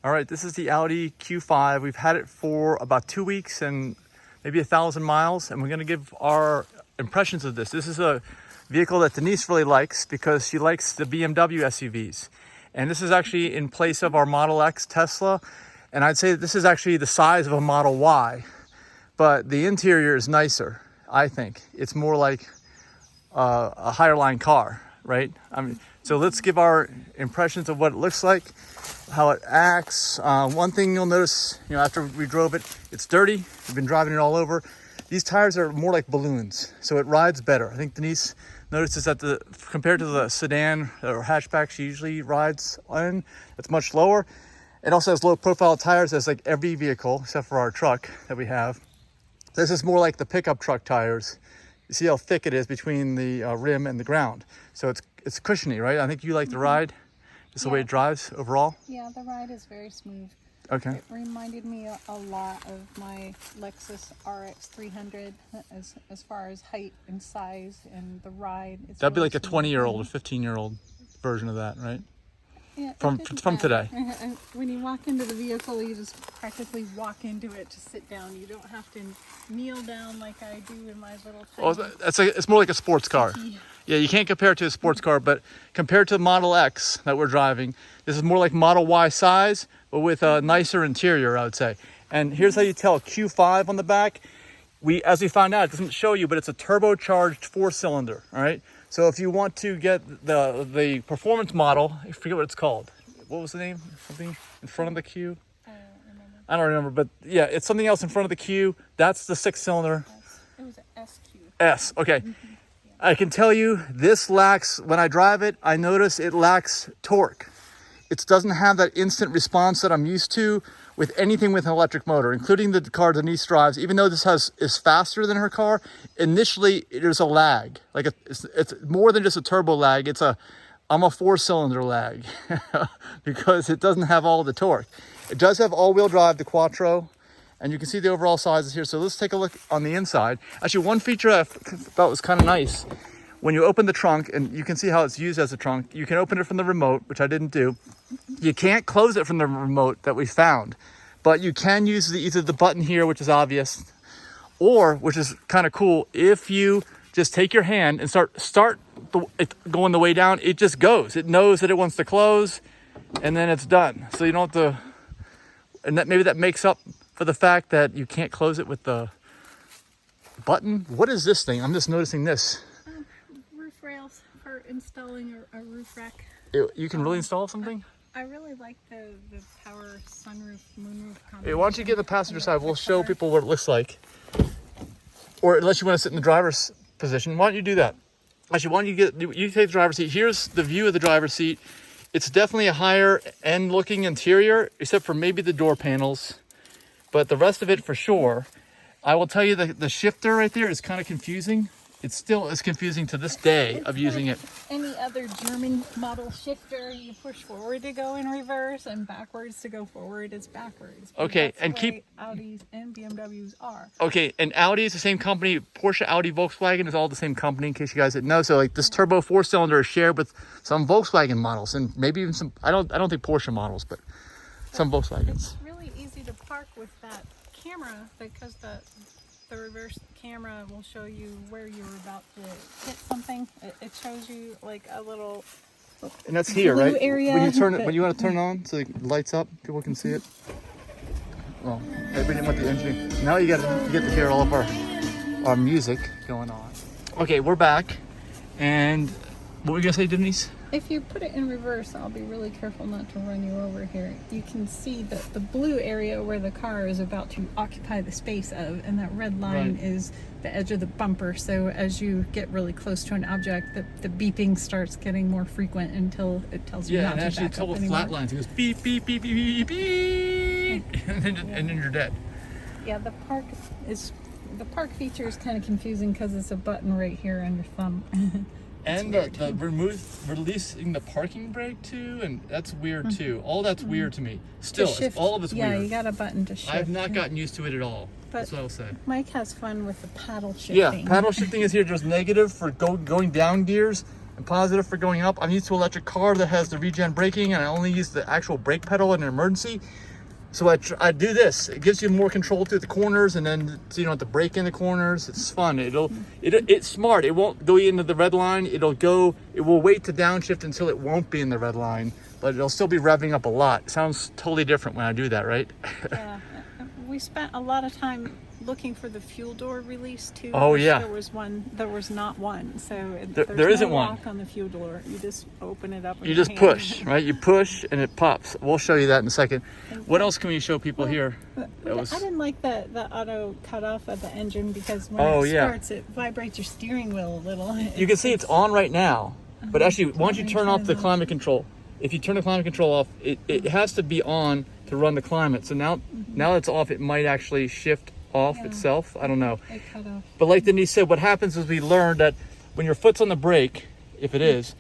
All right, this is the Audi Q5. We've had it for about 2 weeks and maybe 1,000 miles, and we're gonna give our impressions of this. This is a vehicle that Denise really likes because she likes the BMW SUVs. And this is actually in place of our Model X Tesla. And I'd say that this is actually the size of a Model Y, but the interior is nicer, I think. It's more like a higher line car, right? I mean, so let's give our impressions of what it looks like, how it acts. One thing you'll notice, after we drove it, it's dirty. We've been driving it all over. These tires are more like balloons, so it rides better. I think Denise notices that compared to the sedan or hatchback she usually rides in, it's much lower. It also has low profile tires as like every vehicle, except for our truck that we have. This is more like the pickup truck tires. You see how thick it is between the rim and the ground. So it's cushiony, right? I think you like the ride, just the way it drives overall. Yeah, the ride is very smooth. Okay. It reminded me a lot of my Lexus RX 300 as far as height and size and the ride. It's That'd be really like a smooth. 20-year-old or 15-year-old version of that, right? Yeah, From today. And when you walk into the vehicle, you just practically walk into it to sit down. You don't have to kneel down like I do in my little thing. Oh, it's more like a sports car. Yeah, you can't compare it to a sports car, but compared to the Model X that we're driving, this is more like Model Y size, but with a nicer interior, I would say. And here's how you tell Q5 on the back. As we found out, it doesn't show you, but it's a turbocharged 4-cylinder, all right? So if you want to get the performance model, I forget what it's called. What was the name? Something in front of the Q? I don't remember, but yeah, it's something else in front of the Q. That's the 6-cylinder. It was an SQ. S, okay. I can tell you this lacks, when I drive it, I notice it lacks torque. It doesn't have that instant response that I'm used to with anything with an electric motor, including the car Denise drives. Even though this is faster than her car, initially there's a lag. Like it's more than just a turbo lag. I'm a 4-cylinder lag because it doesn't have all of the torque. It does have all-wheel drive, the Quattro, and you can see the overall sizes here. So let's take a look on the inside. Actually, one feature I thought was kind of nice, when you open the trunk, and you can see how it's used as a trunk, you can open it from the remote, which I didn't do. You can't close it from the remote that we found, but you can use either the button here, which is obvious, or, which is kind of cool, if you just take your hand and start going the way down, it just goes. It knows that it wants to close, and then it's done. So you don't have to, and maybe that makes up for the fact that you can't close it with the button. What is this thing? I'm just noticing this. Roof rails for installing a roof rack. You can really install something? I really like the power sunroof, moonroof combination. Hey, why don't you get the passenger side? We'll show people what it looks like. Or unless you want to sit in the driver's position, why don't you do that? Actually, why don't you take the driver's seat? Here's the view of the driver's seat. It's definitely a higher end looking interior, except for maybe the door panels. But the rest of it for sure. I will tell you the shifter right there is kind of confusing. It still is confusing to this day of using it. Any other German model shifter, you push forward to go in reverse and backwards to go forward is backwards. Okay, That's and the way Audis and BMWs are. Okay, and Audi is the same company. Porsche, Audi, Volkswagen is all the same company, in case you guys didn't know. So like this turbo 4-cylinder is shared with some Volkswagen models and maybe even some, I don't think Porsche models, but some Volkswagens. It's really easy to park with that camera because the reverse camera will show you where you're about to hit something. It shows you like a little and that's here, blue right? area. When you turn it, when you want to turn it on so it lights up, people can see it. Oh, we didn't want the engine. Now you get to hear all of our music going on. Okay, we're back, and what were you gonna say, Denise? If you put it in reverse, I'll be really careful not to run you over here. You can see the blue area where the car is about to occupy the space of, and that red line is the edge of the bumper. So as you get really close to an object, the beeping starts getting more frequent until it tells you not to back up anymore. Yeah, and actually a couple flat lines. It goes beep, beep, beep, beep, beep, beep, and then you're dead. Yeah, the park feature is kind of confusing because it's a button right here on your thumb. And the releasing the parking brake too, and that's weird too. All that's weird to me. Still, all of it's weird. Yeah, you got a button to shift. I've not gotten used to it at all. But that's what I'll say. Mike has fun with the paddle shifting. Yeah, paddle shifting is here. There's negative for going down gears, and positive for going up. I'm used to an electric car that has the regen braking, and I only use the actual brake pedal in an emergency. So I do this. It gives you more control through the corners, and then so you don't have to brake in the corners. It's fun. It's smart. It won't go into the red line. It will wait to downshift until it won't be in the red line, but it'll still be revving up a lot. It sounds totally different when I do that, right? Yeah. We spent a lot of time looking for the fuel door release too. Oh yeah. There was not one. So there isn't no one. lock on the fuel door. You just open it up. With You your just hand. push, right? You push and it pops. We'll show you that in a second. What else can we show people here? I didn't like the auto cutoff of the engine because when it yeah. starts, it vibrates your steering wheel a little. You can see it's on right now, but actually, once you turn off the climate control, if you turn the climate control off, it has to be on to run the climate. So now it's off, it might actually shift off itself. I don't know. It cut off. But like Denise said, what happens is we learned that when your foot's on the brake, if it is,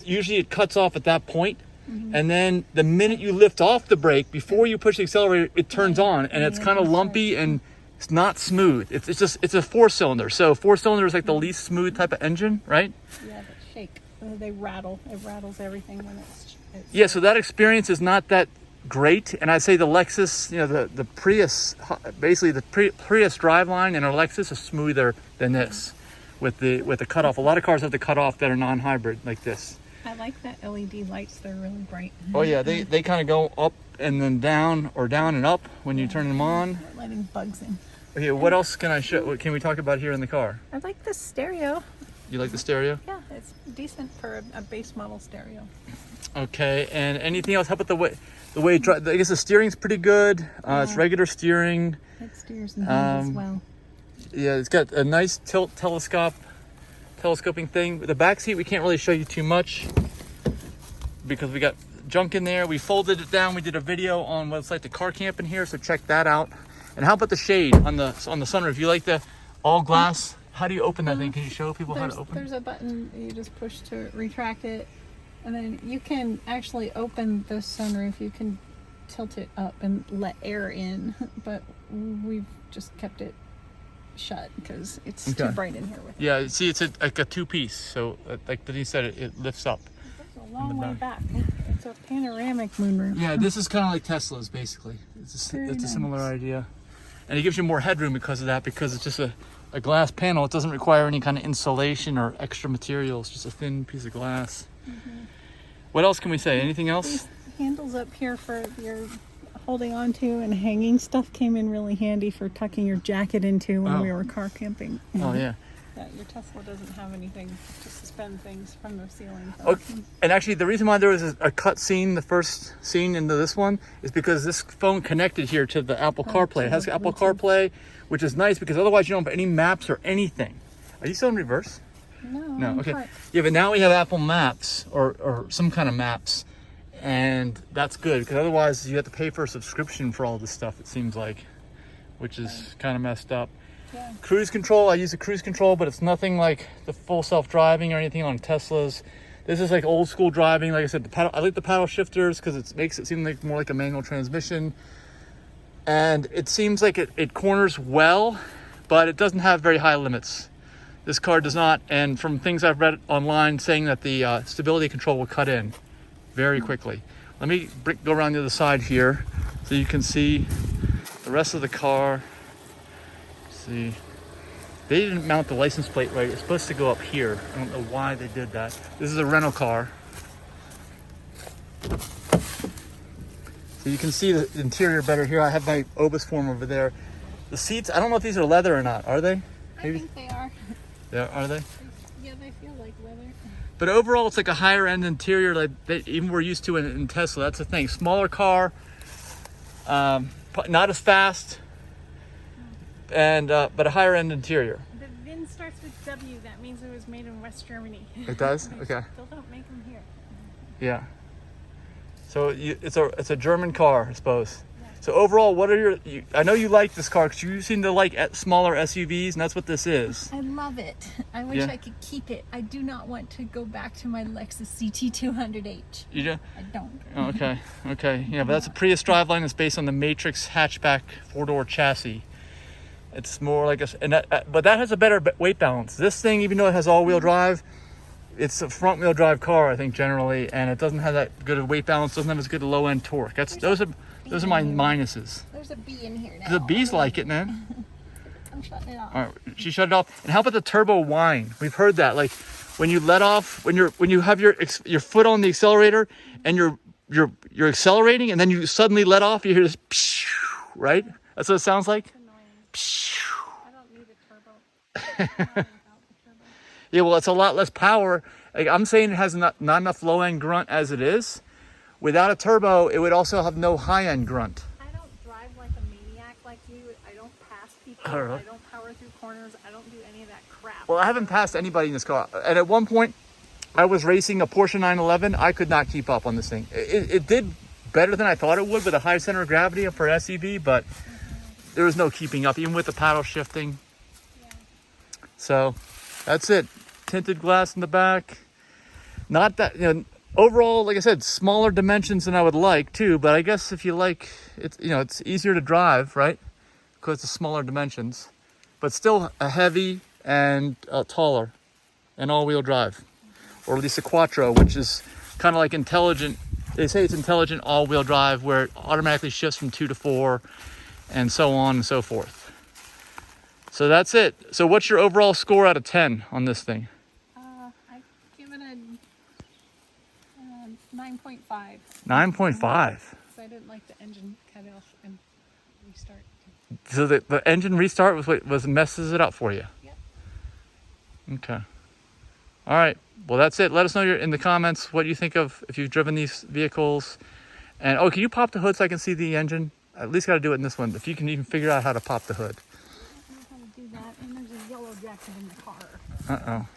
usually it cuts off at that point. And then the minute you lift off the brake, before you push the accelerator, it turns on, and it's kind of lumpy and it's not smooth. It's a 4-cylinder. So 4-cylinder is like the least smooth type of engine, right? Yeah, they shake. They rattle. It rattles everything when it's yeah, so that experience is not that great. And I'd say the Lexus, the Prius, basically the Prius driveline and a Lexus is smoother than this with the cutoff. A lot of cars have the cutoff that are non-hybrid like this. I like that LED lights. They're really bright. Oh yeah, they kind of go up and then down or down and up when you turn them on. We're letting bugs in. Okay, what else can I show? What can we talk about here in the car? I like the stereo. You like the stereo? Yeah, it's decent for a base model stereo. Okay, and anything else? How about the way it drives? I guess the steering's pretty good. It's regular steering. It steers in hand as well. Yeah, it's got a nice telescoping thing. The back seat we can't really show you too much because we got junk in there. We folded it down. We did a video on what it's like to car camp in here, so check that out. And how about the shade on the sunroof? You like the all glass? How do you open that thing? Can you show people how to open it? There's a button you just push to retract it, and then you can actually open the sunroof. You can tilt it up and let air in, but we've just kept it shut because it's too bright in here with it. Yeah, see, it's like a two-piece, so like Denise said, it lifts up. It's a long way back. It's a panoramic moonroof. Yeah, this is kind of like Tesla's, basically. It's a similar idea. And it gives you more headroom because of that, because it's just a glass panel. It doesn't require any kind of insulation or extra materials, just a thin piece of glass. What else can we say? Anything else? These handles up here for your holding on to and hanging stuff came in really handy for tucking your jacket into when we were car camping. Oh, yeah. Your Tesla doesn't have anything to suspend things from the ceiling. So. Okay. And actually, the reason why there was a cut scene, the first scene into this one, is because this phone connected here to the Apple CarPlay. It has Apple CarPlay, which is nice because otherwise you don't have any maps or anything. Are you still in reverse? No. Okay. Yeah, but now we have Apple Maps or some kind of maps, and that's good because otherwise you have to pay for a subscription for all this stuff. It seems like, which is kind of messed up. Yeah. Cruise control, I use the cruise control, but it's nothing like the full self-driving or anything on Teslas. This is like old school driving. Like I said, I like the paddle shifters because it makes it seem like more like a manual transmission. And it seems like it corners well, but it doesn't have very high limits. This car does not, and from things I've read online saying that the stability control will cut in very quickly. Let me go around the other side here so you can see the rest of the car. See, they didn't mount the license plate right. It's supposed to go up here. I don't know why they did that. This is a rental car. So you can see the interior better here. I have my Obus form over there. The seats, I don't know if these are leather or not. Are they? Maybe? I think they are. Yeah, are they? Yeah, they feel like leather. But overall, it's like a higher end interior like even we're used to in Tesla. That's the thing. Smaller car, not as fast, and but a higher end interior. The VIN starts with W. That means it was made in West Germany. It does? Okay. Still don't make them here. Yeah. So it's a German car, I suppose. Yeah. So overall, what are I know you like this car because you seem to like smaller SUVs, and that's what this is. I love it. I wish I could keep it. I do not want to go back to my Lexus CT200H. You do? I don't. Oh, okay. Okay. Yeah, but that's a Prius driveline. It's based on the Matrix hatchback 4-door chassis. It's more like but that has a better weight balance. This thing, even though it has all-wheel drive, it's a front wheel drive car, I think, generally, and it doesn't have that good of weight balance, doesn't have as good a low end torque. Those are my minuses. There's a bee in here now. The bees like it, man. I'm shutting it off. All right, she shut it off. And how about the turbo whine? We've heard that, like when you let off, when you have your foot on the accelerator and you're accelerating, and then you suddenly let off, you hear this, pshh, right? That's what it sounds like. Pshh. I don't need a turbo. Yeah, well, it's a lot less power. Like, I'm saying it has not enough low-end grunt as it is. Without a turbo, it would also have no high-end grunt. I don't drive like a maniac like you. I don't pass people. I don't power through corners. I don't do any of that crap. Well, I haven't passed anybody in this car. And at one point, I was racing a Porsche 911. I could not keep up on this thing. It did better than I thought it would with a high center of gravity for an SUV, but there was no keeping up, even with the paddle shifting. Yeah. So that's it. Tinted glass in the back. Not that, overall, like I said, smaller dimensions than I would like too, but I guess if you like, it's easier to drive, right? Because it's smaller dimensions, but still a heavy and taller and all-wheel drive, or at least a Quattro, which is kind of like intelligent. They say it's intelligent all-wheel drive where it automatically shifts from 2 to 4 and so on and so forth. So that's it. So what's your overall score out of 10 on this thing? I give it a 9.5. 9.5. So I didn't like the engine cut off and restart. So the engine restart was messes it up for you? Yep. Okay. All right. Well, that's it. Let us know in the comments what you think of if you've driven these vehicles. And, can you pop the hood so I can see the engine? I at least got to do it in this one. If you can even figure out how to pop the hood. I don't know how to do that. And there's a yellow jacket in the car. Uh-oh.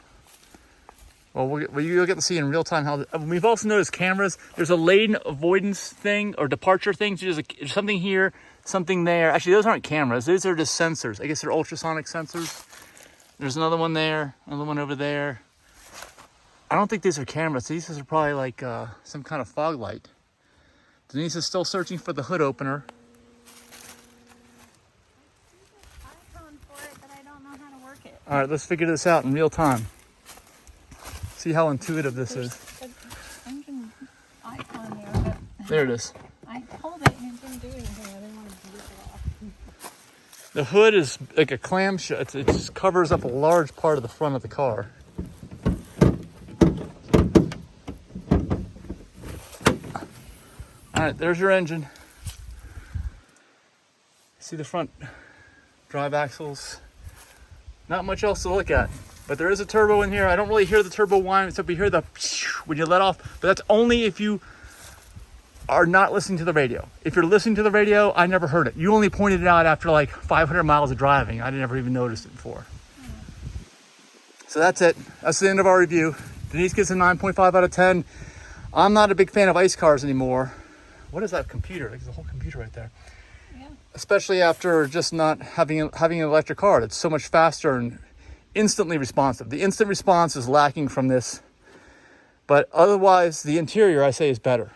Well, you'll get to see in real time how. We've also noticed cameras. There's a lane avoidance thing or departure thing. So there's something here, something there. Actually, those aren't cameras. Those are just sensors. I guess they're ultrasonic sensors. There's another one there, another one over there. I don't think these are cameras. These are probably like some kind of fog light. Denise is still searching for the hood opener. Icon for it, but I don't know how to work it. All right, let's figure this out in real time. See how intuitive this There's is. an engine icon there, but There it is. I pulled it and it didn't do anything. I didn't want to rip it off. The hood is like a clam shut. It just covers up a large part of the front of the car. All right, there's your engine. See the front drive axles. Not much else to look at, but there is a turbo in here. I don't really hear the turbo whine, except we hear the when you let off, but that's only if you are not listening to the radio. If you're listening to the radio, I never heard it. You only pointed it out after like 500 miles of driving. I never even noticed it before. So that's it. That's the end of our review. Denise gives a 9.5 out of 10. I'm not a big fan of ICE cars anymore. What is that computer? There's a whole computer right there. Yeah. Especially after just not having an electric car. It's so much faster and instantly responsive. The instant response is lacking from this. But otherwise, the interior, I say, is better.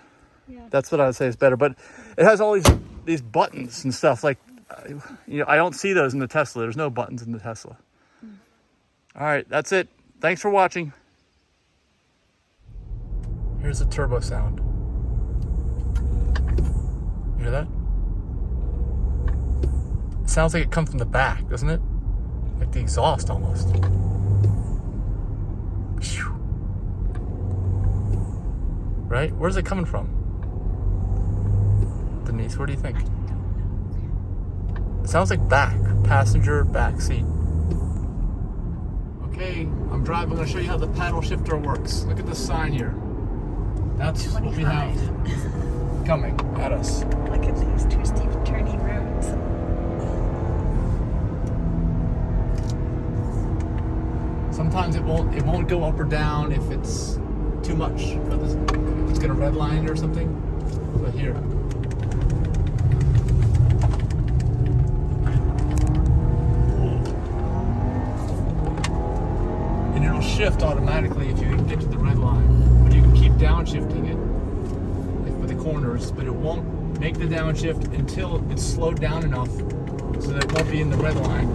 Yeah. That's what I would say is better. But it has all these buttons and stuff. Like, I don't see those in the Tesla. There's no buttons in the Tesla. All right, that's it. Thanks for watching. Here's the turbo sound. You hear that? It sounds like it comes from the back, doesn't it? Like the exhaust almost. Phew. Right? Where's it coming from? Denise, where do you think? It sounds like passenger back seat. Okay, I'm driving. I'm going to show you how the paddle shifter works. Look at this sign here. That's what we have coming at us. Look at these two steep turny roads. Sometimes it won't go up or down if it's too much. If it's gonna redline or something. But here. And it'll shift automatically if you get to the red line. But you can keep downshifting it, like with the corners, but it won't make the downshift until it's slowed down enough so that it won't be in the red line.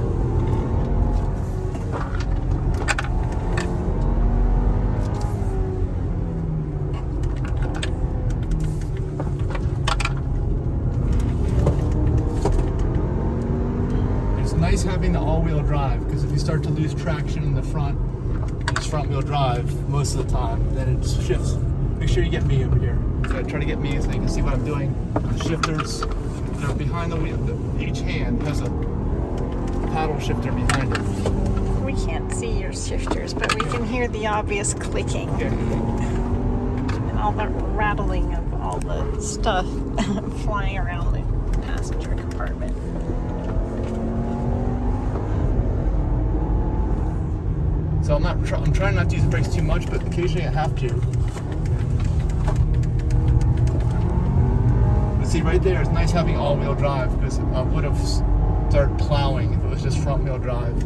nice having the all-wheel drive, because if you start to lose traction in the front, it's front-wheel drive most of the time, then it shifts. Make sure you get me over here. So I try to get me so you can see what I'm doing. The shifters, they're behind the wheel. Each hand has a paddle shifter behind it. We can't see your shifters, but we can hear the obvious clicking and all the rattling of all the stuff flying around the passenger compartment. So I'm trying not to use the brakes too much, but occasionally I have to. But see, right there, it's nice having all-wheel drive, because I would have started plowing if it was just front-wheel drive.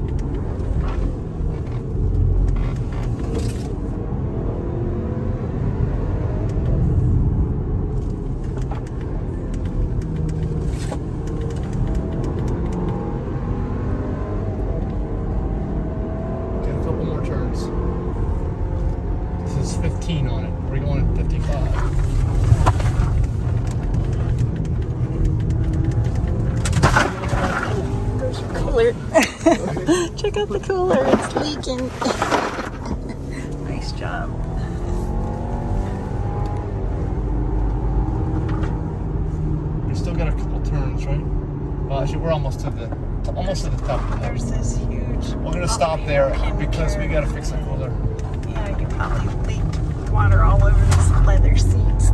Get a couple more turns. This is 15 on it. We're going at 55. Cooler. Check out the cooler, it's leaking. Nice job. We still got a couple turns, right? Well, actually, we're almost to the top. There's this huge. We're gonna stop there because we gotta fix the cooler. Yeah, you probably leaked water all over these leather seats.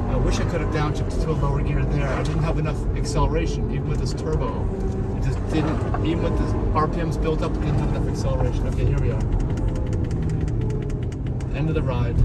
I wish I could have downshifted to a lower gear there. I didn't have enough acceleration, even with this turbo. It just didn't, even with the RPMs built up, it didn't have enough acceleration. Okay, here we are. End of the ride.